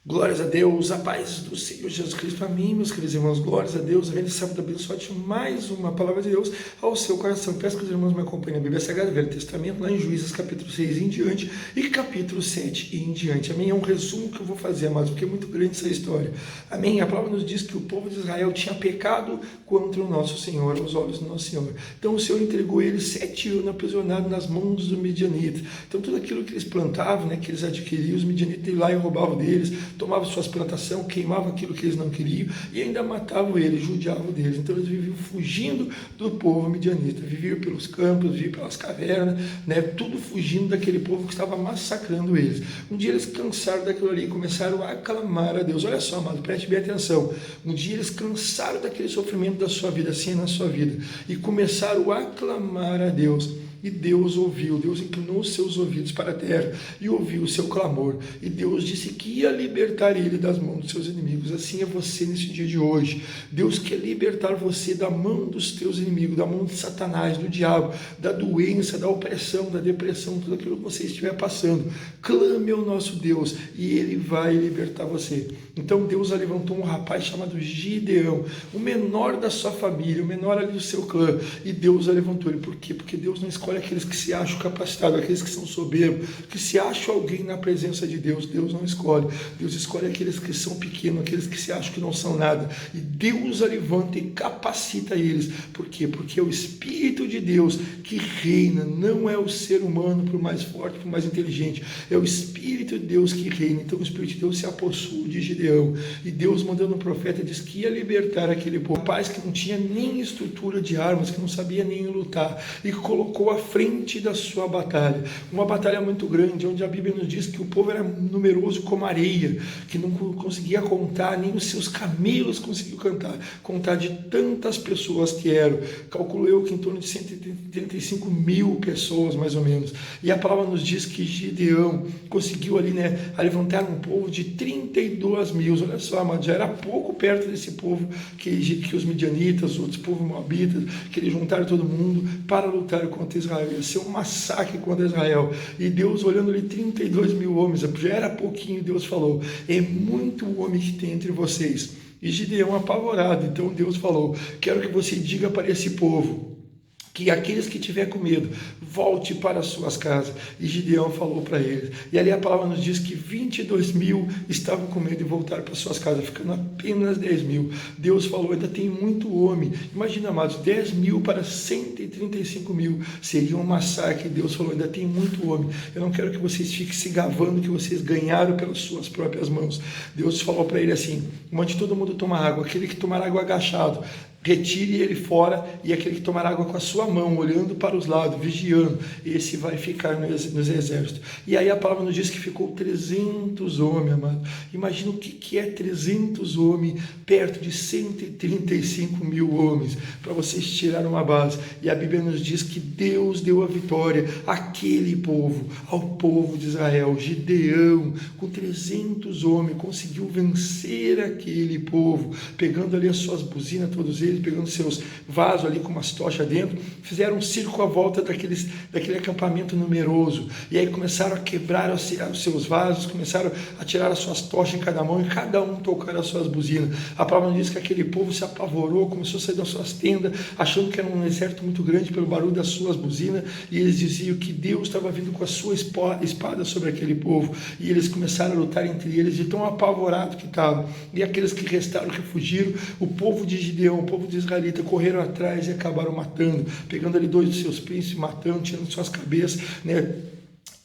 Glórias a Deus, a paz do Senhor Jesus Cristo, amém, meus queridos irmãos, glórias a Deus, vem esse sábado abençoado, mais uma palavra de Deus ao seu coração. Peço que os irmãos me acompanhem na Bíblia Sagrada, Velho Testamento, lá em Juízes, capítulo 6 em diante, e capítulo 7 em diante, amém. É um resumo que eu vou fazer, amados, porque é muito grande essa história, amém. A palavra nos diz que o povo de Israel tinha pecado contra o nosso Senhor, aos olhos do nosso Senhor. Então o Senhor entregou eles 7 anos aprisionados nas mãos do Midianita. Então tudo aquilo que eles plantavam, que eles adquiriam, os Midianitas iam lá e roubavam deles, tomavam suas plantações, queimavam aquilo que eles não queriam e ainda matavam eles, judiavam deles. Então eles viviam fugindo do povo midianita, viviam pelos campos, viviam pelas cavernas, tudo fugindo daquele povo que estava massacrando eles. Um dia eles cansaram daquilo ali e começaram a clamar a Deus. Olha só, amado, preste bem atenção. Um dia eles cansaram daquele sofrimento da sua vida, assim é na sua vida, e começaram a clamar a Deus. E Deus ouviu, Deus inclinou os seus ouvidos para a terra e ouviu o seu clamor. E Deus disse que ia libertar ele das mãos dos seus inimigos. Assim é você nesse dia de hoje. Deus quer libertar você da mão dos teus inimigos, da mão de Satanás, do diabo, da doença, da opressão, da depressão, tudo aquilo que você estiver passando. Clame ao nosso Deus e ele vai libertar você. Então Deus levantou um rapaz chamado Gideão, o menor da sua família, o menor ali do seu clã. E Deus levantou ele. Por quê? Porque Deus não escolhe aqueles que se acham capacitados, aqueles que são soberbos, que se acham alguém na presença de Deus. Deus não escolhe. Deus escolhe aqueles que são pequenos, aqueles que se acham que não são nada. E Deus levanta e capacita eles. Por quê? Porque é o Espírito de Deus que reina, não é o ser humano, por mais forte, por mais inteligente. É o Espírito de Deus que reina. Então o Espírito de Deus se apossou de Gideão. E Deus, mandando um profeta, disse que ia libertar aquele povo. Rapaz que não tinha nem estrutura de armas, que não sabia nem lutar, e colocou à frente da sua batalha. Uma batalha muito grande, onde a Bíblia nos diz que o povo era numeroso como areia, que não conseguia contar, nem os seus camelos conseguiam contar de tantas pessoas que eram. Calculo eu que em torno de 135 mil pessoas, mais ou menos. E a palavra nos diz que Gideão conseguiu ali, levantar um povo de 32 mil. Olha só, mas já era pouco perto desse povo que os midianitas, outros povos moabitas, que eles juntaram todo mundo para lutar contra Israel. Ia ser um massacre contra Israel. E Deus, olhando ali 32 mil homens, já era pouquinho, Deus falou: é muito homem que tem entre vocês. E Gideão apavorado, então Deus falou: quero que você diga para esse povo que aqueles que tiver com medo, volte para as suas casas. E Gideão falou para eles. E ali a palavra nos diz que 22 mil estavam com medo e voltaram para as suas casas, ficando apenas 10 mil. Deus falou: ainda tem muito homem. Imagina, amados, 10 mil para 135 mil. Seria um massacre. Deus falou: ainda tem muito homem. Eu não quero que vocês fiquem se gabando que vocês ganharam pelas suas próprias mãos. Deus falou para ele assim: mande todo mundo tomar água. Aquele que tomar água agachado, retire ele fora, e aquele que tomar água com a sua mão, olhando para os lados, vigiando, esse vai ficar nos exércitos. E aí a palavra nos diz que ficou 300 homens, amado. Imagina o que é 300 homens perto de 135 mil homens, para vocês tirarem uma base. E a Bíblia nos diz que Deus deu a vitória àquele povo, ao povo de Israel. Gideão, com 300 homens, conseguiu vencer aquele povo, pegando ali as suas buzinas, todos eles, pegando seus vasos ali com umas tochas dentro, fizeram um círculo à volta daquele acampamento numeroso, e aí começaram a quebrar os seus vasos, começaram a tirar as suas tochas em cada mão, e cada um tocar as suas buzinas. A palavra diz que aquele povo se apavorou, começou a sair das suas tendas, achando que era um exército muito grande pelo barulho das suas buzinas, e eles diziam que Deus estava vindo com a sua espada sobre aquele povo, e eles começaram a lutar entre eles, de tão apavorado que estavam. E aqueles que restaram, que fugiram, o povo de Gideão, o povo de israelita, correram atrás e acabaram matando, pegando ali 2 dos seus príncipes, matando, tirando suas cabeças,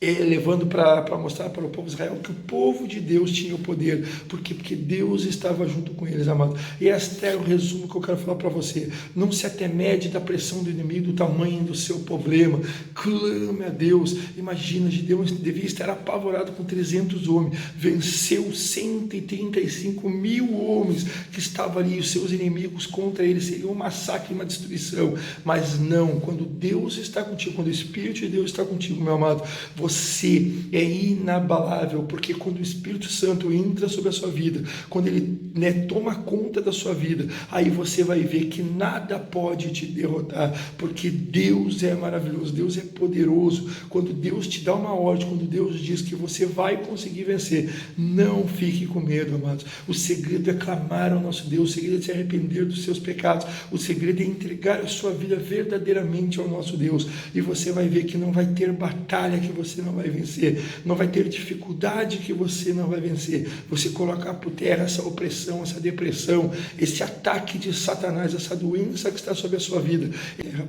levando para mostrar para o povo de Israel que o povo de Deus tinha o poder. Por quê? Porque Deus estava junto com eles, amado. E este é o resumo que eu quero falar para você. Não se atemede da pressão do inimigo, do tamanho do seu problema. Clame a Deus. Imagina, Gideão devia estar apavorado com 300 homens. Venceu 135 mil homens que estavam ali, os seus inimigos contra ele. Seria um massacre, uma destruição. Mas não, quando Deus está contigo, quando o Espírito de Deus está contigo, meu amado, você você é inabalável, porque quando o Espírito Santo entra sobre a sua vida, quando ele, né, toma conta da sua vida, aí você vai ver que nada pode te derrotar, porque Deus é maravilhoso, Deus é poderoso. Quando Deus te dá uma ordem, quando Deus diz que você vai conseguir vencer, não fique com medo, amados. O segredo é clamar ao nosso Deus, o segredo é se arrepender dos seus pecados, o segredo é entregar a sua vida verdadeiramente ao nosso Deus, e você vai ver que não vai ter batalha que você não vai vencer, não vai ter dificuldade que você não vai vencer. Você colocar por terra essa opressão, essa depressão, esse ataque de Satanás, essa doença que está sobre a sua vida.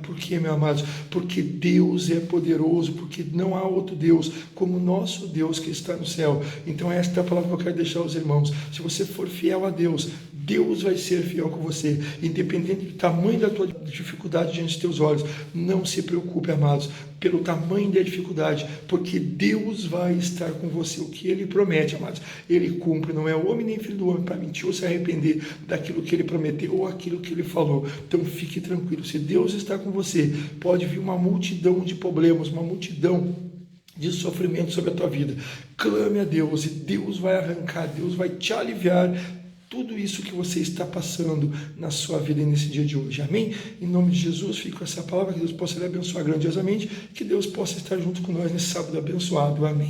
Por quê, meus amados? Porque Deus é poderoso, porque não há outro Deus como o nosso Deus que está no céu. Então esta é a palavra que eu quero deixar aos irmãos. Se você for fiel a Deus, Deus vai ser fiel com você, independente do tamanho da tua dificuldade diante dos teus olhos. Não se preocupe, amados, pelo tamanho da dificuldade, porque Deus vai estar com você. O que Ele promete, amados, Ele cumpre. Não é homem nem filho do homem para mentir ou se arrepender daquilo que Ele prometeu ou aquilo que Ele falou. Então fique tranquilo, se Deus está com você, pode vir uma multidão de problemas, uma multidão de sofrimento sobre a tua vida. Clame a Deus e Deus vai arrancar, Deus vai te aliviar tudo isso que você está passando na sua vida nesse dia de hoje. Amém? Em nome de Jesus, fico com essa palavra, que Deus possa lhe abençoar grandiosamente, que Deus possa estar junto com nós nesse sábado abençoado. Amém.